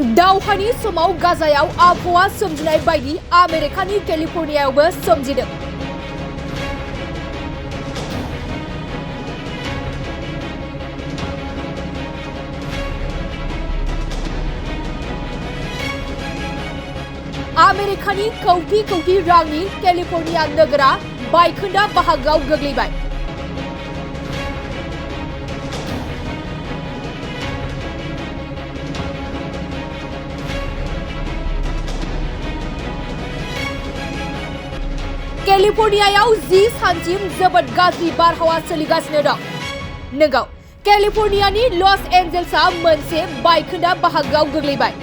दावहानि समाव गाजायाव आबहावा सोमजिनाय बायदि आमेरिकानि केलिफर्नियायावबो सोमजिदों। आमेरिकानि कौटि रांनि केलिफर्निया नोगोरा बायखोन्दा बाहागोआव गोग्लैबाय। केलिफर्नियायाव 10 सानसिम जोबोद गाज्रि बारहावा सोलिगासिनो दं। नंगौ, केलिफर्नियानि लस एन्जेल्सआ मोनसे बायखोन्दा बाहागोआव गोग्लैबाय।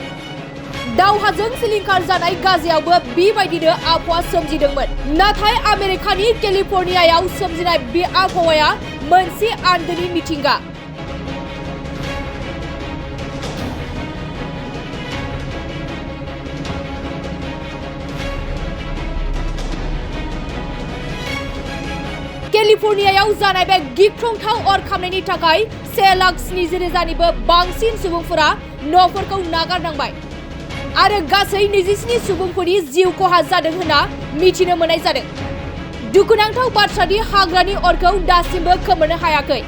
दावहाजों सिलिंखार जानाय गाजायावबो बेबायदिनो आबहावा सोमजिदोंमोन। नाथाय आमेरिकानि केलिफर्नियायाव सोमजिनाय बे आबहावाया मोनसे आन्दोनि मिथिंगा। केलिफर्नियायाव जानाय बे गिख्रंथाव अर खामनायनि थाखाय 1,70,000निबो बांसिन सुबुंफोरा न'फोरखौ नागारनांबाय आरो गासै 27 सुबुंफोरनि जिउ खहा जादों होनना मिथिनो मोननाय जादों। दुखुनांथाव बाथ्रादि हाग्रानि अरखौ दासिमबो खोमोरनो हायाखै।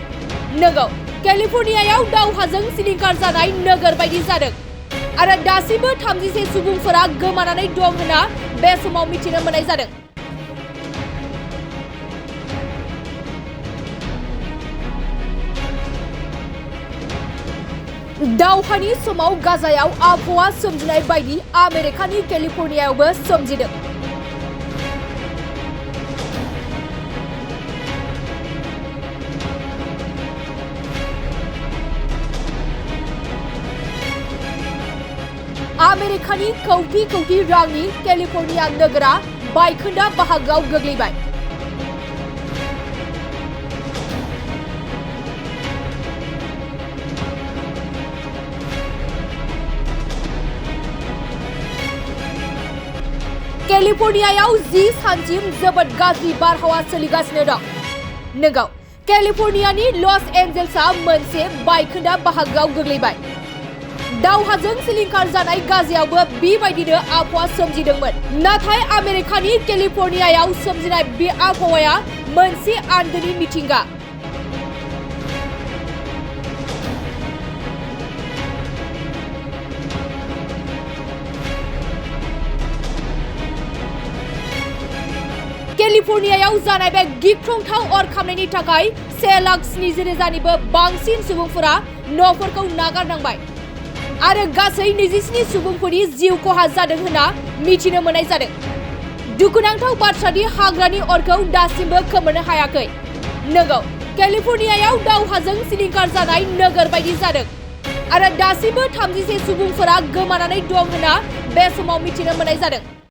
नंगौ, केलिफर्नियायाव दावहाजों सिलिंखार जानाय नोगोर बायदि जादों आरो दासिमबो 31 सुबुंफोरा गोमानानै दं होनना बे समाव मिथिनो मोननाय जादों। दावहानि समाव गाजायाव आबहावा सोमजिनाय बायदि आमेरिकानि केलिफर्नियायावबो सोमजिदों। आमेरिकानि कौटि रांनि केलिफर्निया नोगोरा बायखोन्दा बाहागोआव गोग्लैबाय। केलिफर्नियायाव 10 सानसिम जोबोद गाज्रि बारहावा सोलिगासिनो दं। नंगौ, केलिफर्नियानि लस एन्जेल्सआ मोनसे बायखोन्दा बाहागोआव गोग्लैबाय। दावहाजों सिलिंखार जानाय गाजायावबो बेबायदिनो आबहावा सोमजिदोंमोन। नाथाय आमेरिकानि केलिफर्नियायाव सोमजिनाय बे आबहावाया मोनसे आन्दोनि मिथिंगा। केलिफर्नियायाव जानाय बे गिख्रंथाव अर खामनायनि थाखाय 1,70,000निबो बांसिन सुबुंफोरा न'फोरखौ नागारनांबाय आरो गासै 27 सुबुंफोरनि जिउ खहा जादों होनना मिथिनो मोननाय जादों। दुखुनांथाव बाथ्रादि हाग्रानि अरखौ दासिमबो खोमोरनो हायाखै। नंगौ, केलिफर्नियायाव दावहाजों सिलिंखार जानाय नोगोर बायदि जादों आरो दासिमबो 31 सुबुंफोरा गोमानानै दं होनना बे समाव मिथिनो मोननाय जादों।